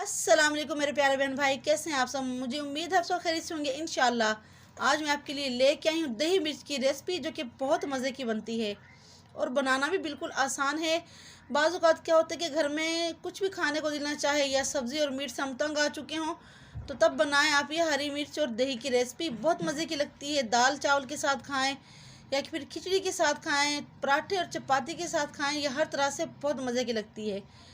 अस्सलाम वालेकुम मेरे प्यारे बहन भाई, कैसे हैं आप सब। मुझे उम्मीद है आप सब खैरियत से होंगे इंशाल्लाह। आज मैं आपके लिए लेके आई हूँ दही मिर्च की रेसिपी, जो कि बहुत मज़े की बनती है और बनाना भी बिल्कुल आसान है। बाज़ औक़ात क्या होता है कि घर में कुछ भी खाने को दिल ना चाहे या सब्ज़ी और मिर्च से हम तंग आ चुके हों, तो तब बनाएं आप ये हरी मिर्च और दही की रेसिपी। बहुत मज़े की लगती है। दाल चावल के साथ खाएँ या फिर खिचड़ी के साथ खाएँ, पराठे और चपाती के साथ खाएँ, या हर तरह से बहुत मज़े की लगती है।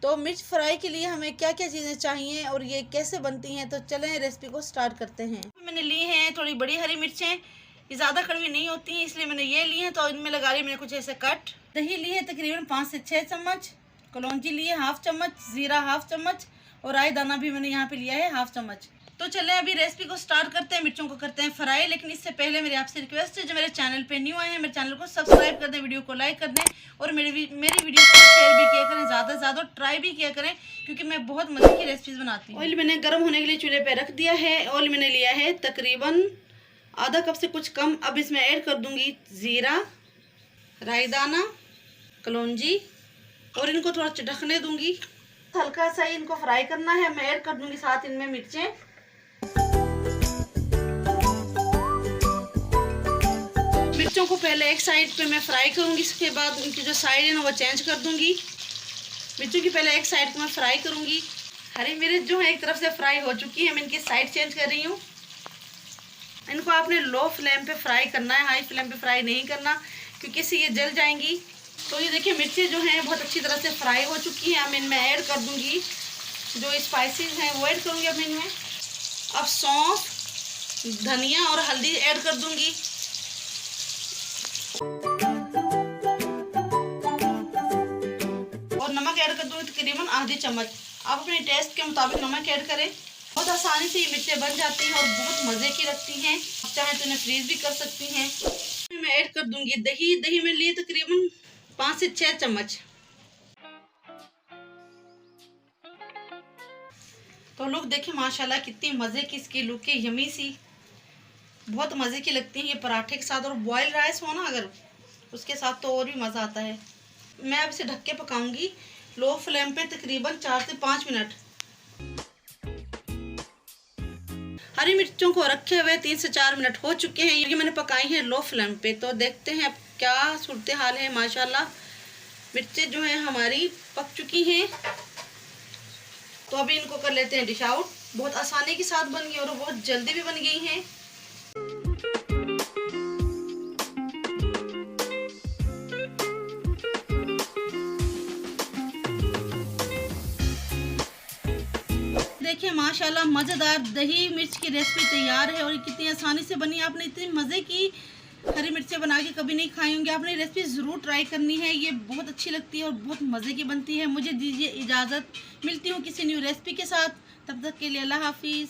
तो मिर्च फ्राई के लिए हमें क्या क्या चीज़ें चाहिए और ये कैसे बनती हैं, तो चलें रेसिपी को स्टार्ट करते हैं। मैंने ली हैं थोड़ी बड़ी हरी मिर्चें, ये ज़्यादा कड़वी नहीं होती हैं, इसलिए मैंने ये ली हैं। तो इनमें लगा रही मैंने कुछ ऐसे कट। दही ली है तकरीबन 5 से 6 चम्मच। कलौंजी ली है हाफ चम्मच, ज़ीरा हाफ चम्मच, और राई दाना भी मैंने यहाँ पे लिया है हाफ चम्मच। तो चलें अभी रेसिपी को स्टार्ट करते हैं। मिर्चों को करते हैं फ्राई, लेकिन इससे पहले मेरी आपसे रिक्वेस्ट है, जो मेरे चैनल पे न्यू आए हैं, मेरे चैनल को सब्सक्राइब कर दें, वीडियो को लाइक कर दें और मेरी वीडियो को शेयर भी किया करें, ज़्यादा से ज़्यादा ट्राई भी किया करें, क्योंकि मैं बहुत मज़े की रेसिपीज़ बनाती हूँ। ऑयल मैंने गर्म होने के लिए चूल्हे पे रख दिया है। ऑयल मैंने लिया है तकरीबन आधा कप से कुछ कम। अब इसमें ऐड कर दूँगी ज़ीरा, राई दाना, कलौंजी, और इनको थोड़ा चटकने दूँगी। हल्का सा इनको फ्राई करना है। मैं ऐड कर दूँगी साथ इनमें मिर्चें। मिर्चों को पहले एक साइड पे मैं फ्राई करूंगी, इसके बाद इनकी जो साइड है ना वो चेंज कर दूंगी। मिर्चों की पहले एक साइड को मैं फ्राई करूंगी। हरी मिर्च जो है एक तरफ से फ्राई हो चुकी है, मैं इनकी साइड चेंज कर रही हूँ। इनको आपने लो फ्लेम पे फ्राई करना है, हाई फ्लेम पे फ्राई नहीं करना, क्योंकि इससे ये जल जाएंगी। तो ये देखिए मिर्चें जो हैं बहुत अच्छी तरह से फ्राई हो चुकी हैं। अब इनमें ऐड कर दूंगी जो स्पाइसेस हैं वो ऐड करूँगी अब इनमें। अब सौंफ, धनिया और हल्दी ऐड कर दूंगी। और नमक ऐड कर दूंगी तकरीबन आधी चम्मच। आप अपने टेस्ट के मुताबिक नमक ऐड करें। बहुत आसानी से ये मिर्चें बन जाती हैं और बहुत मज़े की लगती हैं। आप चाहें तो इन्हें फ्रीज भी कर सकती हैं। मैं ऐड कर दूंगी दही। दही में लिए तकरीबन 5 से 6 चम्मच। तो लुक देखिए माशाल्लाह कितनी मज़े की इसकी लुक है, यमी सी, बहुत मज़े की लगती हैं ये पराठे के साथ। और बॉयल राइस हो ना अगर, उसके साथ तो और भी मज़ा आता है। मैं अब इसे ढक के पकाऊंगी लो फ्लेम पे तकरीबन 4 से 5 मिनट। हरी मिर्चों को रखे हुए 3 से 4 मिनट हो चुके हैं। ये मैंने पकाई है लो फ्लेम पे। तो देखते हैं अब क्या सूरत हाल है। माशाल्लाह मिर्चें जो हैं हमारी पक चुकी हैं। तो अभी इनको कर लेते हैं डिश आउट। बहुत आसानी के साथ बन गई और बहुत जल्दी भी बन गई हैं। देखिए माशाल्लाह मज़ेदार दही मिर्च की रेसिपी तैयार है। और कितनी आसानी से बनी। आपने इतनी मज़े की हरी मिर्चें बना के कभी नहीं खाई होंगी। आपने रेसिपी ज़रूर ट्राई करनी है, ये बहुत अच्छी लगती है और बहुत मज़े की बनती है। मुझे दीजिए इजाज़त, मिलती हूँ किसी न्यू रेसिपी के साथ। तब तक के लिए अल्लाह हाफिज़।